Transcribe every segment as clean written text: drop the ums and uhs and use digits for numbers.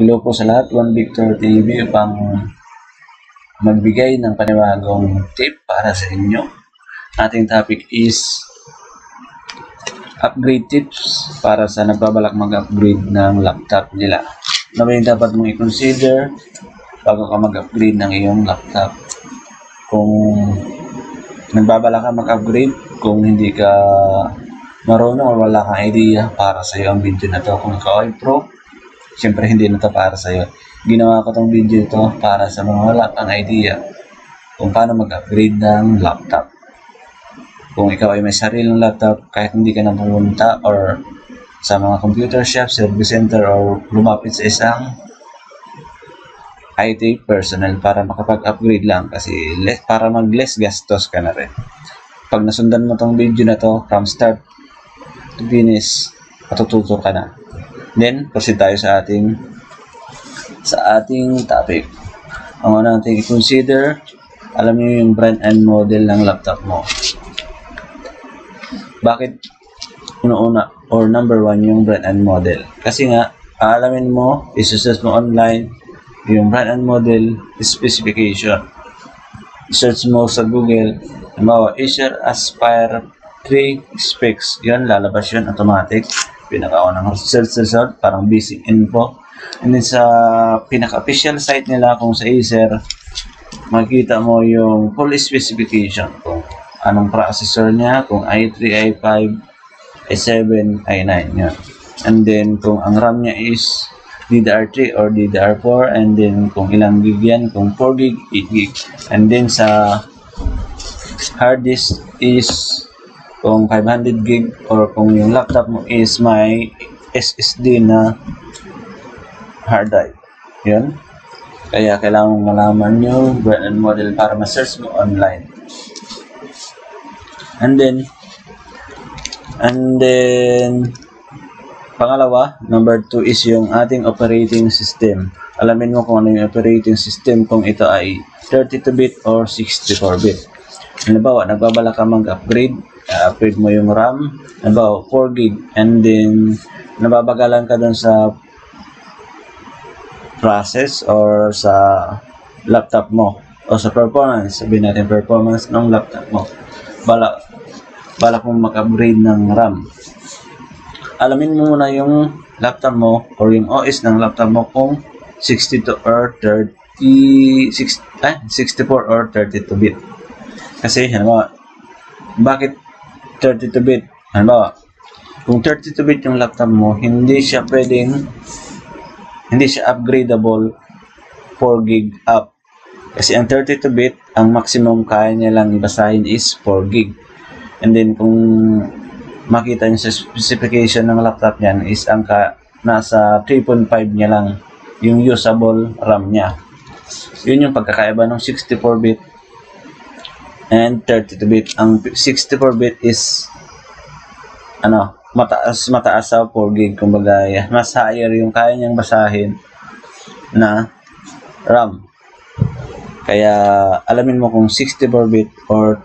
Hello po sa lahat, One Victor TV upang magbigay ng panibagong tip para sa inyo. Ating topic is upgrade tips para sa nagbabalak mag-upgrade ng laptop nila. Ano ba yung dapat mong i-consider bago ka mag-upgrade ng iyong laptop? Kung nagbabalak ka mag-upgrade, kung hindi ka marunong o wala kang idea, para sa iyo ang video na to. Kung ikaw ay pro, siyempre hindi na to para sa iyo. Ginawa ko tong video ito para sa mga wala kang idea kung paano mag-upgrade ng laptop. Kung ikaw ay may sariling laptop, kahit hindi ka na pumunta or sa mga computer shop, service center, or lumapit sa isang IT personnel para makapag-upgrade lang, kasi para mag-less gastos ka na rin. Pag nasundan mo tong video na to from start to finish, matututo ka na. Then, proceed tayo sa ating topic. Ang unang natin i-consider, alam niyo yung brand and model ng laptop mo. Bakit una or number one yung brand and model? Kasi nga, aalamin mo, isusearch mo online yung brand and model specification. Search mo sa Google, Acer Aspire 3 specs. Yan, lalabas yun automatic. Pinakaunang search result, parang basic info. And then sa pinaka-official site nila, kung sa Acer, makikita mo yung full specification. Kung anong processor niya, kung i3, i5, i7, i9. Yan. And then kung ang RAM niya is DDR3 or DDR4, and then kung ilang gig yan, kung 4 gig, 8 gig. And then sa hard disk is kung 500 gig or kung yung laptop mo is may SSD na hard drive. Yun. Kaya kailangan mong malaman yung brand and model para ma-search mo online. And then pangalawa, number 2 is yung ating operating system. Alamin mo kung ano yung operating system, kung ito ay 32-bit or 64-bit. Halimbawa, nagbabala ka mag-upgrade, upgrade mo yung RAM, halimbawa 4 gig, and then nababagalan ka dun sa process or sa laptop mo o sa performance, sabihin natin performance ng laptop mo. Balak mo mag-upgrade ng RAM. Alamin mo muna yung laptop mo or yung OS ng laptop mo kung 62 or 64 or 32-bit. Kasi halimbawa, bakit 32-bit? Halimbawa, kung 32-bit yung laptop mo, hindi siya upgradable 4 gig up. Kasi ang 32-bit, ang maximum kaya niya lang ibasahin is 4 gig. And then kung makita niyo sa specification ng laptop niyan is ang nasa 3.5 niya lang yung usable RAM niya. Yun yung pagkakaiba ng 64-bit and 32-bit. Ang 64-bit is mataas sa 4 gig, kumbaga mas higher yung kaya niyang basahin na RAM. Kaya alamin mo kung 64-bit or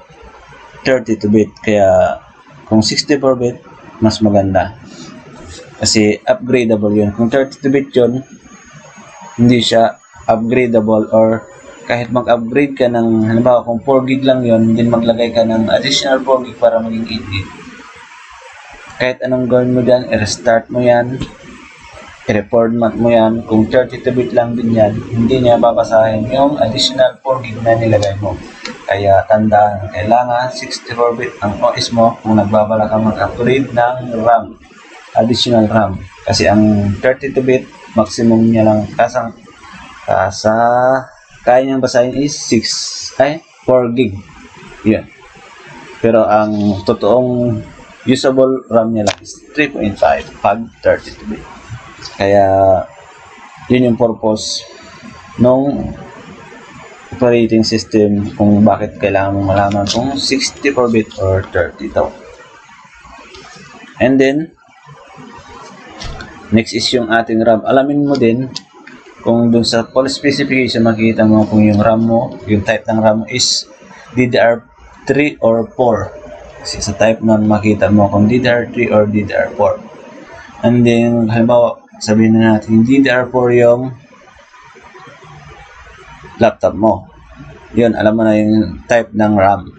32-bit. Kaya kung 64-bit, mas maganda. Kasi upgradable yun. Kung 32-bit yun, hindi siya upgradable, or kahit mag-upgrade ka ng, halimbawa kung 4 gig lang yun, then maglagay ka ng additional 4 gig para maging 8 gig. Kahit anong gawin mo dyan, i-restart mo yan, i-reformat mo yan. Kung 32-bit lang din yan, hindi niya babasahin yung additional 4 gig na nilagay mo. Kaya tandaan, kailangan 64-bit ang OS mo kung nagbabala ka mag-upgrade ng RAM, additional RAM. Kasi ang 32-bit, maximum niya lang, kaya niyang basahin is 4 gig. Yan. Pero ang totoong usable RAM niya lang is 3.5 pag 32-bit. Kaya yun yung purpose nung operating system, kung bakit kailangan mong malaman kung 64-bit or 32. And then next is yung ating RAM. Alamin mo din kung dun sa full specification, makita mo kung yung RAM mo, yung type ng RAM mo is DDR3 or 4. Kasi sa type na makita mo kung DDR3 or DDR4. And then halimbawa sabihin na natin DDR4 yung laptop mo. Yun, alam mo na yung type ng RAM.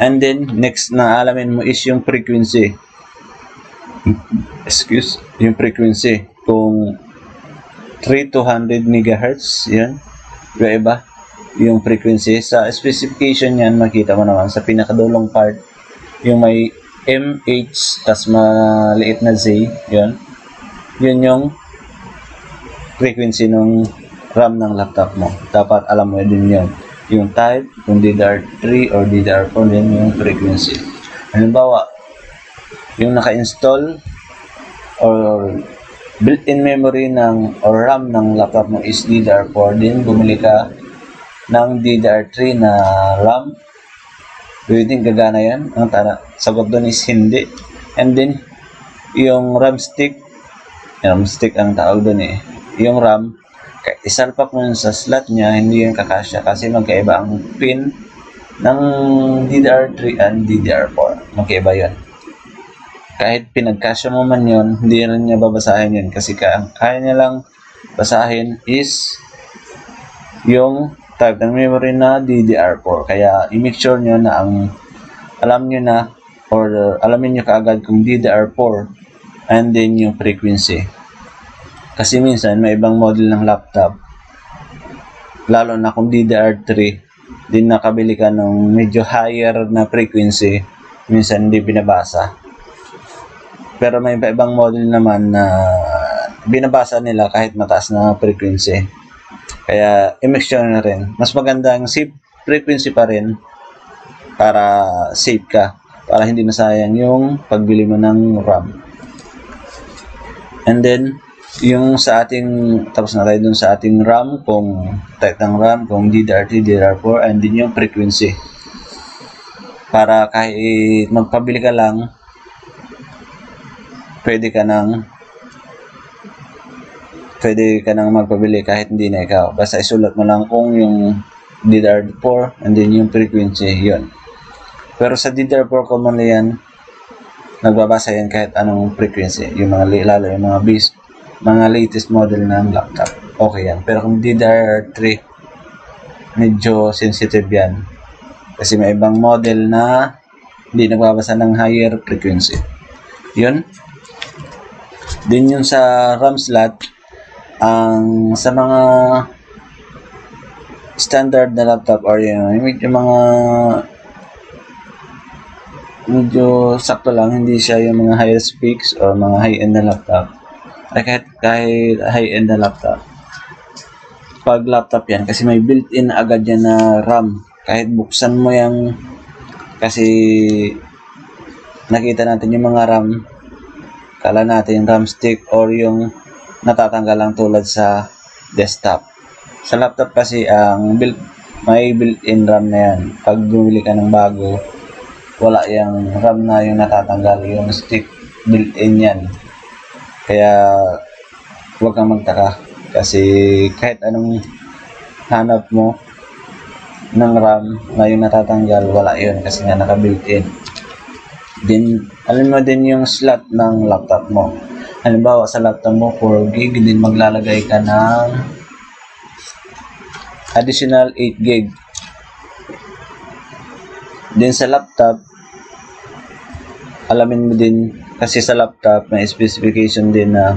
And then, next na alamin mo is yung frequency. Yung frequency. Kung 3 to 100 MHz, yun. Iba-iba yung frequency. Sa specification yan, makita mo naman sa pinakadulong part, yung may MH, tas maliit na Z, yun. Yun yung frequency ng RAM ng laptop mo. Dapat alam mo din yun. Yung type, kung DDR3 or DDR4 din yung frequency. Halimbawa, yung naka-install or built-in memory or RAM ng laptop mo is DDR4 din, bumili ka ng DDR3 na RAM, pwedeng gagana yan. Ang sagot doon is hindi. And then, yung RAM stick ang tawag doon eh. Yung RAM, isalpak mo yun sa slot niya, hindi yung kakasya kasi magkaiba ang pin ng DDR3 and DDR4. Magkaiba yun. Kahit pinagkasya mo man yun, hindi rin niya babasahin yun kasi kaya niya lang basahin is yung type ng memory na DDR4. Kaya i-make sure nyo na alam nyo na or alamin nyo kaagad kung DDR4 and then yung frequency. Kasi minsan may ibang model ng laptop, lalo na kung DDR3, din nakabili ka ng medyo higher na frequency, minsan hindi binabasa. Pero may ibang model naman na binabasa nila kahit mataas na frequency. Kaya i-make sure na rin. Mas maganda ang safe frequency pa rin para safe ka, para hindi masayang yung pagbili mo ng RAM. And then, yung sa ating, tapos na tayo dun sa ating RAM, kung type ng RAM, kung DDR3, DDR4, and din yung frequency. Para kahit magpabili ka lang, pwede ka nang magpabili kahit hindi na ikaw. Basta isulat mo lang kung yung DDR4 and then yung frequency, yun. Pero sa DDR4 commonly yan, nagbabasa yan kahit anong frequency. Yung lalo yung mga latest model ng laptop, okay yan. Pero kung DDR3, medyo sensitive yan. Kasi may ibang model na hindi nagbabasa ng higher frequency. Yun. Din yun sa RAM slot, sa mga standard na laptop or yung mga medyo sakto lang, hindi siya yung mga higher specs or mga high-end na laptop. Kahit high-end na laptop, pag laptop yan, kasi may built-in agad yan na RAM. Kahit buksan mo yan, kasi nakita natin yung mga RAM, kala natin yung RAM stick or yung natatanggal lang tulad sa desktop. Sa laptop kasi may built-in RAM na yan. Pag bumili ka ng bago, wala yung RAM na yung natatanggal, yung stick built-in yan. Kaya huwag kang magtaka kasi kahit anong hanap mo ng RAM na yung natatanggal, wala yun kasi nga naka-built-in. Din, alam mo din yung slot ng laptop mo. Halimbawa sa laptop mo 4GB, din maglalagay ka ng additional 8GB. Din sa laptop, alamin mo din kasi sa laptop may specification din na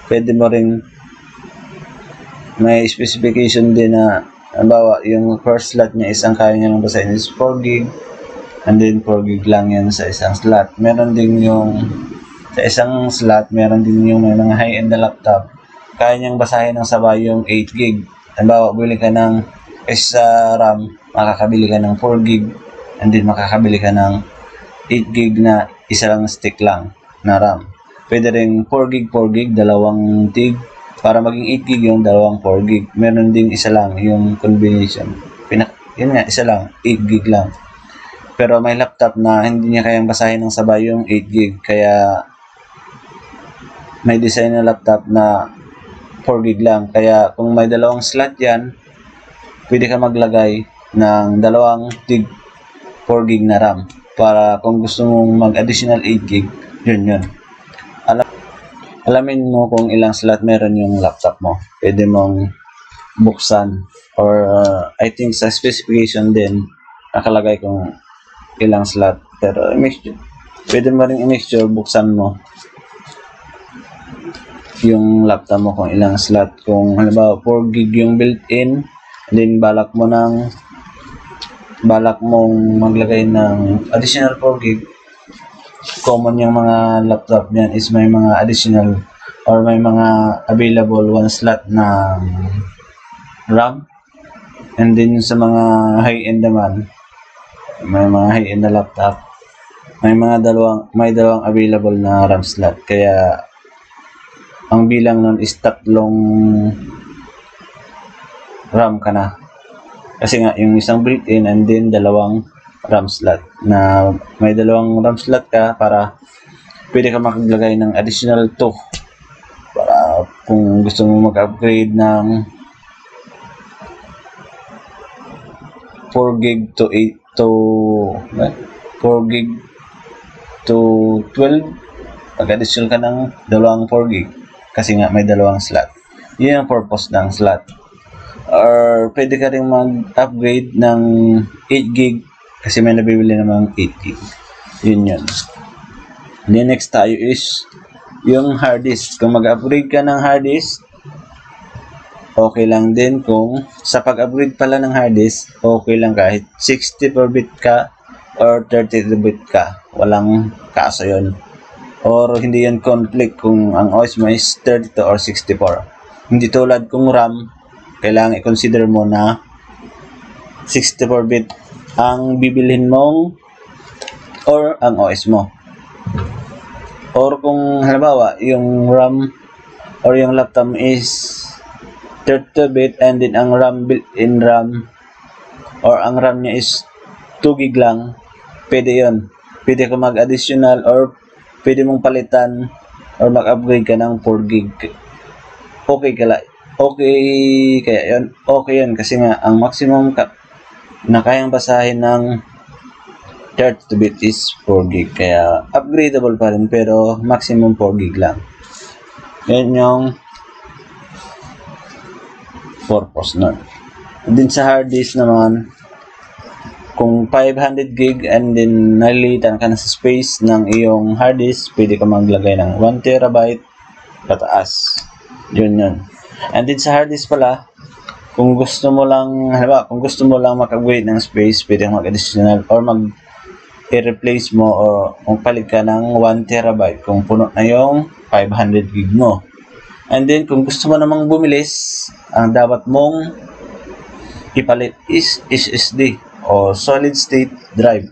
pwede mo ring may specification din na halimbawa yung first slot niya isang kaya niya lang basahin is 4GB and then 4GB lang yan sa isang slot. Meron din yung sa isang slot, meron din yung may mga high-end na laptop kaya niyang basahin ng sabay yung 8GB. Halimbawa, bili ka ng isa RAM, makakabili ka ng 4GB and then makakabili ka ng 8GB na isa lang stick lang na RAM. Pwede rin 4GB, dalawang TIG. Para maging 8GB yung dalawang 4GB. Meron din isa lang yung combination. Yun nga, isa lang, 8GB lang. Pero may laptop na hindi niya kayang basahin ng sabay yung 8GB. Kaya may design na laptop na 4GB lang. Kaya kung may dalawang slot yan, pwede ka maglagay ng dalawang TIG 4GB na RAM. Para kung gusto mong mag-additional 8GB, Yun. Alamin mo kung ilang slot meron yung laptop mo. Pwede mong buksan or I think sa specification din nakalagay kung ilang slot, pero pwede mo rin i-make sure buksan mo yung laptop mo kung ilang slot. Kung halimbawa 4 gig yung built-in, then balak mong maglagay ng additional 4 gig, common yung mga laptop niyan is may mga additional or may mga available 1 slot na RAM. And then sa mga high-end naman, may mga high-end na laptop, may dalawang available na RAM slot. Kaya ang bilang nun is 3 RAM ka na. Kasi nga yung isang built-in and then 2 RAM slot. Na may 2 RAM slot ka para pwede ka maglagay ng additional 2 para kung gusto mo mag-upgrade ng 4 gig to 4 gig to 12, mag-additional ka ng 2 4 gig kasi nga may 2 slot. Yun ang purpose ng slot. Or pwede ka rin mag-upgrade ng 8 gig kasi may nabibili namang 8 gig. Yun. Then next tayo is yung hard disk. Kung mag-upgrade ka ng hard disk, okay lang din. Kung sa pag-upgrade pala ng hard disk, okay lang kahit 64-bit ka or 32-bit ka. Walang kaso yun. Or hindi yan conflict kung ang OS mo is 32 or 64. Hindi tulad kung RAM, kailangan i-consider mo na 64-bit ang bibilhin mong or ang OS mo. Or kung halimbawa yung RAM or yung laptop is 32-bit and then ang RAM built-in RAM or ang RAM niya is 2 gig lang, pwede yun. Pwede ka mag-additional or pwede mong palitan or mag-upgrade ka ng 4 gig. Okay kaya yun. Okay yun kasi nga ang maximum na kayang basahin ng 32-bit is 4 gig. Kaya upgradable pa rin pero maximum 4 gig lang. Yan yung purpose nun. And then sa hard disk naman, kung 500 gig and then nalilitan ka na sa space ng iyong hard disk, pwede ka maglagay ng 1 terabyte pataas. Yun. And then sa hard disk pala, kung gusto mo lang mag-upgrade ng space, pwede kang mag-additional or i-replace mo o magpalit ka ng 1 terabyte kung puno na yung 500 gig mo. And then kung gusto mo namang bumilis, ang dapat mong ipalit is SSD o solid state drive.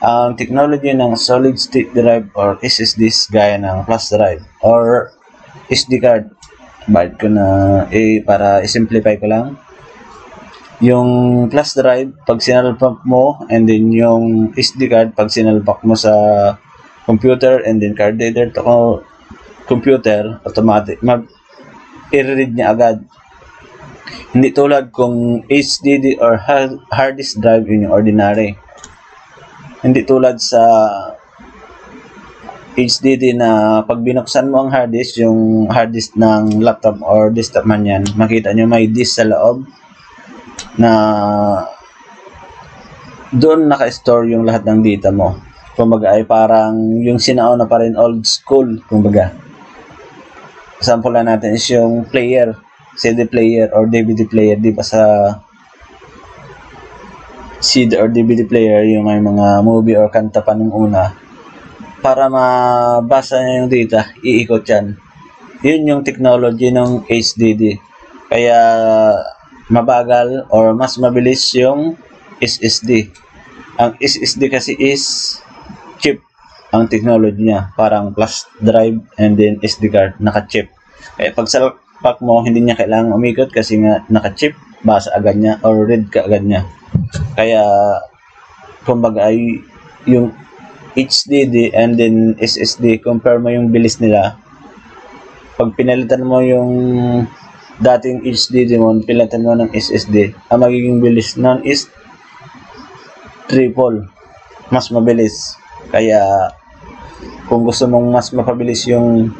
Ang technology ng solid state drive or SSDs gaya ng flash drive or SD card. Bakit ko na para i-simplify ko lang. Yung flash drive, pag sinalpak mo, and then yung SD card, pag sinalpak mo sa computer, and then card reader to computer, automatic, i-read niya agad. Hindi tulad kung HDD or hard disk drive, yun yung ordinary. Hindi tulad sa HDD na pag binuksan mo ang hard disk, yung hard disk ng laptop or desktop man yan, makita nyo may disk sa loob na doon naka-store yung lahat ng data mo. Kumbaga ay parang yung sinauna pa rin old school, kumbaga. Example na natin is yung player, CD player or DVD player, di ba sa CD or DVD player yung may mga movie or kanta pa nung una, para mabasa niya yung data, iikot yan. Yun yung technology ng HDD. Kaya mabagal or mas mabilis yung SSD. Ang SSD kasi is chip ang technology niya. Parang flash drive and then SD card, naka-chip. Kaya pag salpak mo, hindi niya kailangang umikot kasi nga naka-chip, basa agad niya or read ka agad niya. Kaya kumbaga ay yung HDD and then SSD, compare mo yung bilis nila. Pag pinalitan mo yung dating HDD mo, pinalitan mo ng SSD, ang magiging bilis nun is triple, mas mabilis. Kaya kung gusto mong mas mapabilis yung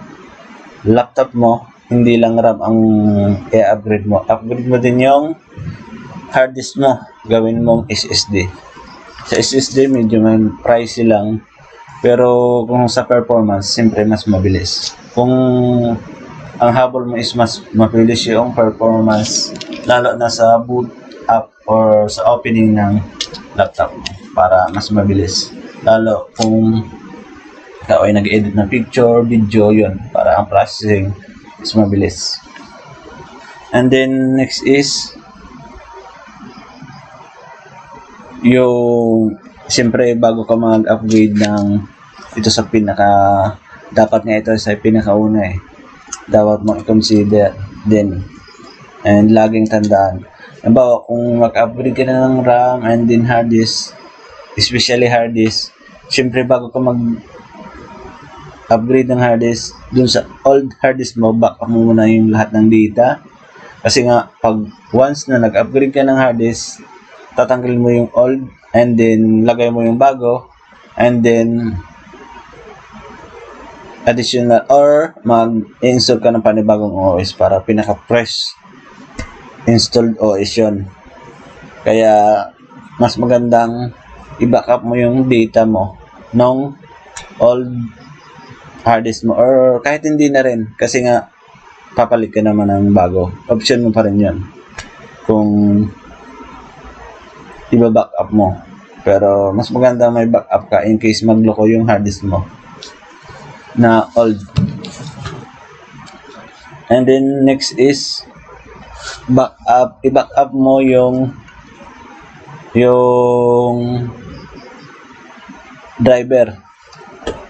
laptop mo, hindi lang RAM ang i-upgrade mo. Upgrade mo din yung hard disk mo. Gawin mong SSD. Sa SSD, medyo may pricey lang. Pero kung sa performance, siyempre mas mabilis. Kung ang habol mo is mas mabilis yung performance, lalo na sa boot up or sa opening ng laptop mo, para mas mabilis. Lalo kung ikaw ay nag-edit ng picture, video, yun, para ang processing is mabilis. And then next is yung siyempre bago ka mag-upgrade ng ito sa dapat nga ito sa pinakauna dapat mo i-consider din and laging tandaan. Halimbawa, kung mag-upgrade ka na ng RAM and then hard disk, especially hard disk, siyempre bago ka upgrade ng hard disk, dun sa old hard disk mo, backup mo muna yung lahat ng data. Kasi nga, pag once na nag-upgrade ka ng hard disk, tatanggalin mo yung old and then lagay mo yung bago and then additional or mag-install ka ng panibagong OS para pinaka-fresh installed OS yun. Kaya mas magandang i-backup mo yung data mo nung old hard disk mo or kahit hindi na rin kasi nga papalit ka naman ng bago. Option mo pa rin yun kung i-backup mo. Pero mas maganda may backup ka in case magloko yung hard disk mo na old. And then next is i-backup mo yung driver.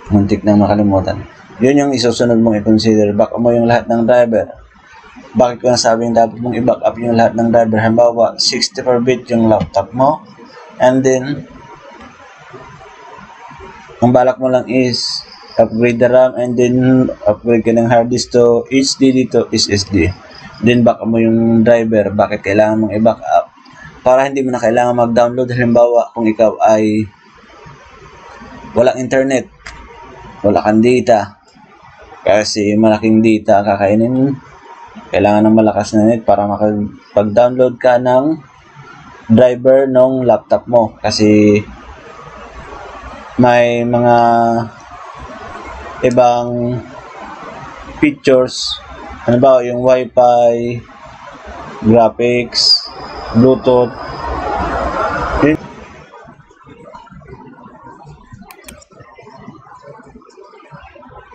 Muntik na makalimutan. Yun yung isusunod mong i-consider. Backup mo yung lahat ng driver. Bakit ko nasabing dapat mong i-backup yung lahat ng driver? Halimbawa, 64-bit yung laptop mo. And then, ang balak mo lang is upgrade the RAM and then upgrade ka ng hard disk to HDD to SSD. Then backup mo yung driver. Bakit kailangan mong i-backup? Para hindi mo na kailangan mag-download. Halimbawa, kung ikaw ay walang internet, wala kang data, kasi malaking data kakainin, kailangan ng malakas na net para makapag-download ka ng driver ng laptop mo kasi may mga ibang features, ano ba, yung Wi-Fi, graphics, Bluetooth.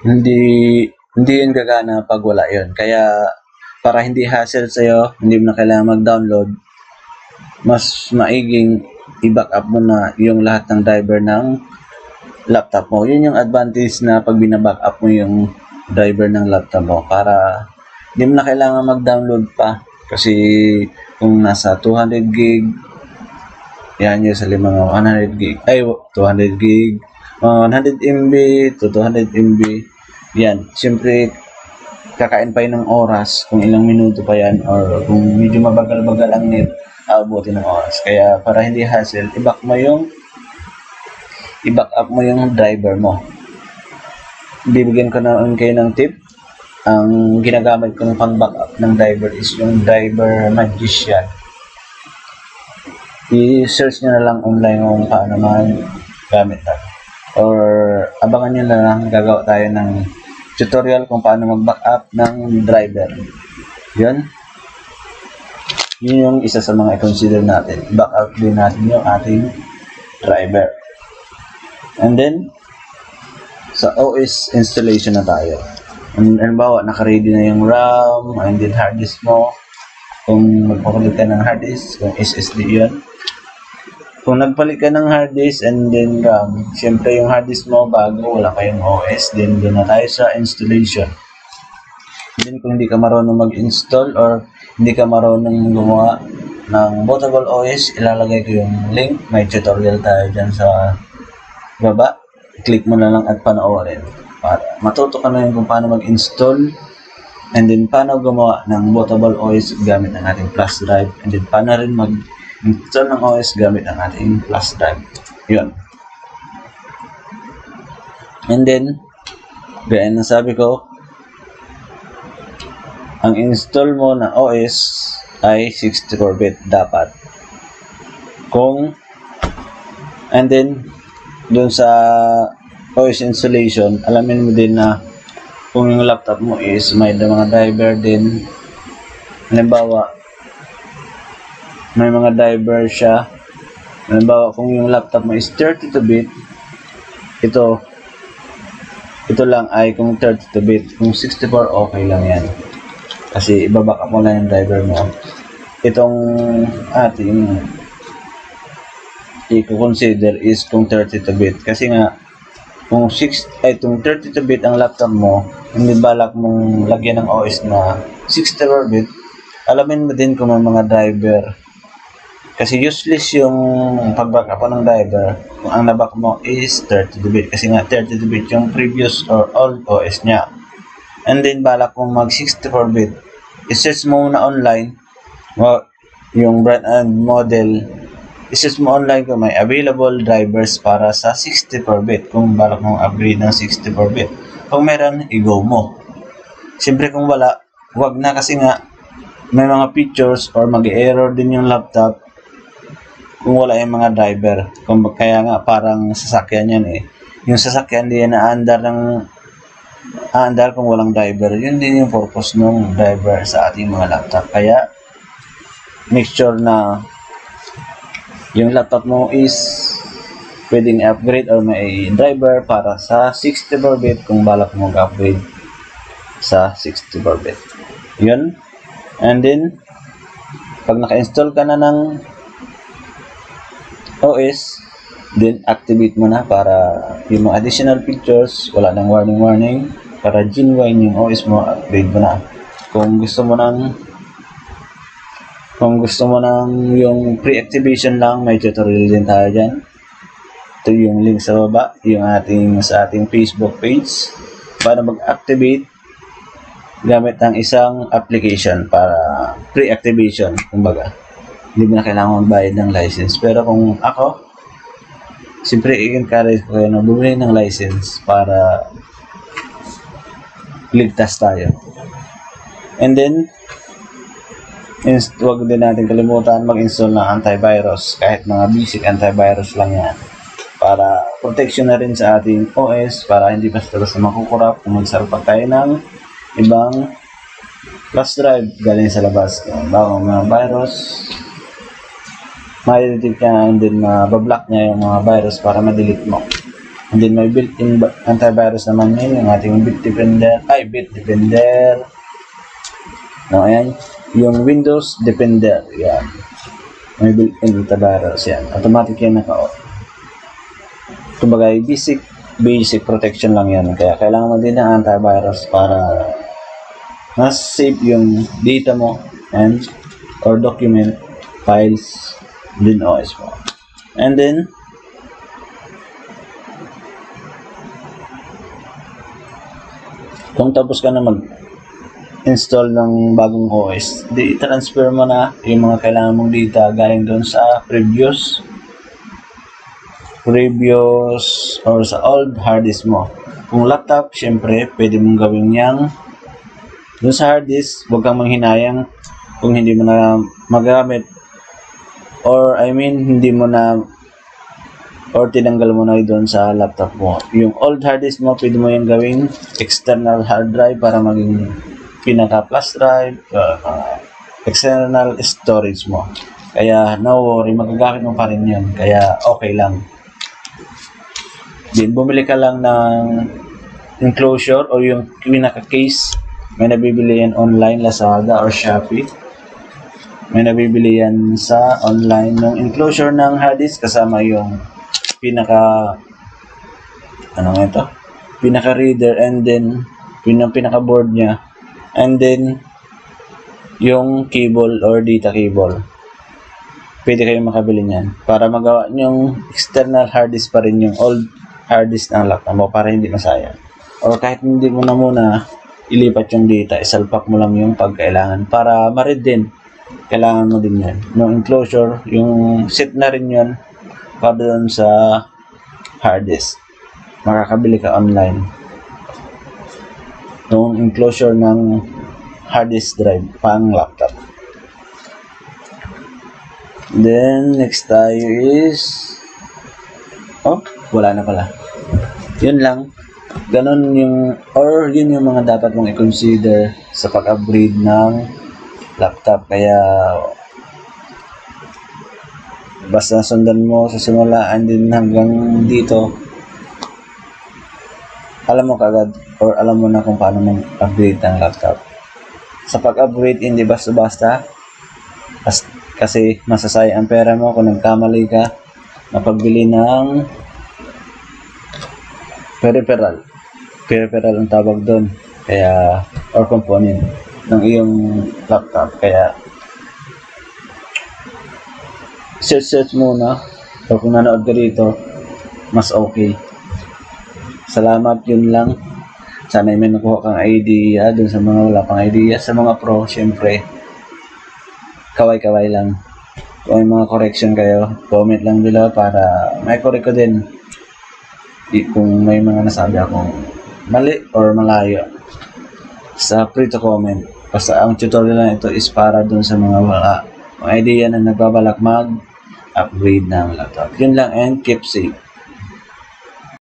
Hindi yun gagana pag wala yun. Kaya para hindi hassle sa'yo, hindi mo na kailangan mag-download, mas maiging i-backup mo na yung lahat ng driver ng laptop mo. Yun yung advantage na pag binabackup mo yung driver ng laptop mo para hindi mo na kailangan mag-download pa. Kasi kung nasa 200 gig, yan yung sa mga 100 gig, ay 200 gig, 100 MB to 200 MB, yan, siyempre kakain pa yun ng oras kung ilang minuto pa yan or kung medyo mabagal-bagal ang net, aabutin ng oras. Kaya para hindi hassle, i-backup mo yung driver mo. Bibigyan ko na kayo ng tip. Ang ginagamit ko ng pang-backup ng driver is yung driver Magician. I-search nyo na lang online kung paano man gamit natin. Or abangan nyo na lang, gagawa tayo ng tutorial kung paano mag-backup ng driver. Yun yung isa sa mga i-consider natin. Backup din natin yung ating driver. And then, sa OS installation na tayo. Halimbawa, naka-ready na yung RAM, and then hard disk mo. Kung magpapalit ka ng hard disk, kung SSD yun. Kung nagpalit ka ng hard disk and then RAM, syempre yung hard disk mo bago, wala kayong OS, then doon na tayo sa installation. Then kung hindi ka marunong mag-install or hindi ka marunong gumawa ng bootable OS, ilalagay ko yung link. May tutorial tayo dyan sa baba. Click mo na lang at panoorin para matuto ka na yun kung paano mag-install and then paano gumawa ng bootable OS gamit ng ating flash drive and then paano rin mag-install ng OS gamit ng ating flash drive. Yun. And then Gaya ng sabi ko, ang install mo na OS ay 64-bit dapat. And then, dun sa OS installation, alamin mo din na kung yung laptop mo is may mga driver din. Halimbawa, may mga driver siya. Halimbawa, kung yung laptop mo is 32-bit, ito lang ay kung 32-bit. Kung 64, okay lang yan. Kasi ibabackup mo lang yung driver mo. Itong ating i-consider is kung 32-bit. Kasi nga, kung 32-bit ang laptop mo, hindi balak mong lagyan ng OS na 64-bit, alamin mo din kung may mga driver. Kasi useless yung pag-backup ng driver kung ang nabackup mo is 32-bit. Kasi nga 32-bit yung previous or old OS niya. And then balak mong mag 64-bit, i-search mo na online yung brand and model. I-search mo online kung may available drivers para sa 64-bit kung balak mong upgrade ng 64-bit. Kung meron, i-go mo. Siyempre kung wala, wag na, kasi nga may mga features or mag-error din yung laptop kung wala yung mga driver. Kaya nga parang sasakyan yan eh. Yung sasakyan din na aandar kung walang driver. Yun din yung purpose ng driver sa ating mga laptop. Kaya make sure na yung laptop mo is pwedeng upgrade or may driver para sa 64-bit kung balak mo mag-upgrade sa 64-bit. Yun. And then, pag naka-install ka na ng OS, then activate mo na para yung mga additional features, wala nang warning, para genuine yung OS mo, upgrade mo na. Kung gusto mo nang yung pre-activation lang, may tutorial din tayo dyan. Ito yung link sa baba, yung sa ating Facebook page para mag-activate gamit ang isang application para pre-activation. Kumbaga, hindi mo na kailangan magbayad ng license. Pero kung ako, siyempre i-encourage ko kayo na bumili ng license para ligtas tayo. And then, huwag din natin kalimutan mag-install ng antivirus. Kahit mga basic antivirus lang yan. Para protection na rin sa ating OS, para hindi basta-basta makukurap kung magsalpak tayo ng ibang flash drive galing sa labas. Bago mga virus, ma-detect niya, and then mabablock niya yung mga virus para ma-delete mo. And then may built-in antivirus naman yun, yung ating Bitdefender. No, ayan. Yung Windows Defender, yan. May built-in antivirus, yan. Automatic yan naka-off. Kumbaga, basic protection lang yan. Kaya kailangan mo din ng antivirus para mas safe yung data mo or document, files, din OS mo. And then, kung tapos ka na mag-install ng bagong OS, i-transfer mo na yung mga kailangan mong data galing doon sa previous or sa old hard disk mo. Kung laptop, syempre, pwede mong gawin yang doon sa hard disk, huwag kang manghinayang kung hindi mo na magamit or hindi mo na or tinanggal mo na doon sa laptop mo. Yung old hard disk mo, pwede mo yung gawing external hard drive para maging pinaka flash drive, external storage mo. Kaya no worry, magagamit mo pa rin yun. Kaya okay lang. Then bumili ka lang ng enclosure o yung pinaka case. May nabibili yan online, Lazada or Shopee. May nabibili yan sa online ng enclosure ng hard disk kasama yung pinaka reader, and then pinaka board niya, and then yung cable or data cable. Pwede kayong makabili niyan para magawa yung external hard disk pa rin yung old hard disk ng laptop mo para hindi masayang. Or kahit hindi mo na muna ilipat yung data, isalpak mo lang yung pagkailangan para ma-read din. Kailangan mo din yan. Yung enclosure, yung set na rin yun para doon sa hard disk. Makakabili ka online. yung enclosure ng hard disk drive pang laptop. Then next tayo is wala na pala. Yun lang. Ganon yung, or yun yung mga dapat mong i-consider sa pag-upgrade ng laptop. Kaya basta sundan mo sa simulaan din hanggang dito, alam mo kagad or alam mo na kung paano mag-upgrade ng laptop. Sa pag-upgrade, hindi basta-basta kasi masasayang ang pera mo kung nagkamali ka na pagbili ng peripheral ang tawag doon, kaya or component ng iyong laptop. Kaya search muna o kung nanood ka dito, mas okay. Salamat, yun lang. Sana may nakuha kang idea dun sa mga wala pang idea. Sa mga pro, syempre kaway-kaway lang. Kung may mga correction kayo, comment lang nila para may correct ko din kung may mga nasabi akong mali or malayo. Sa free to comment. Basta ang tutorial na ito is para dun sa mga wala ang idea na nagbabalak mag-upgrade ng laptop. Yun lang, and keep safe.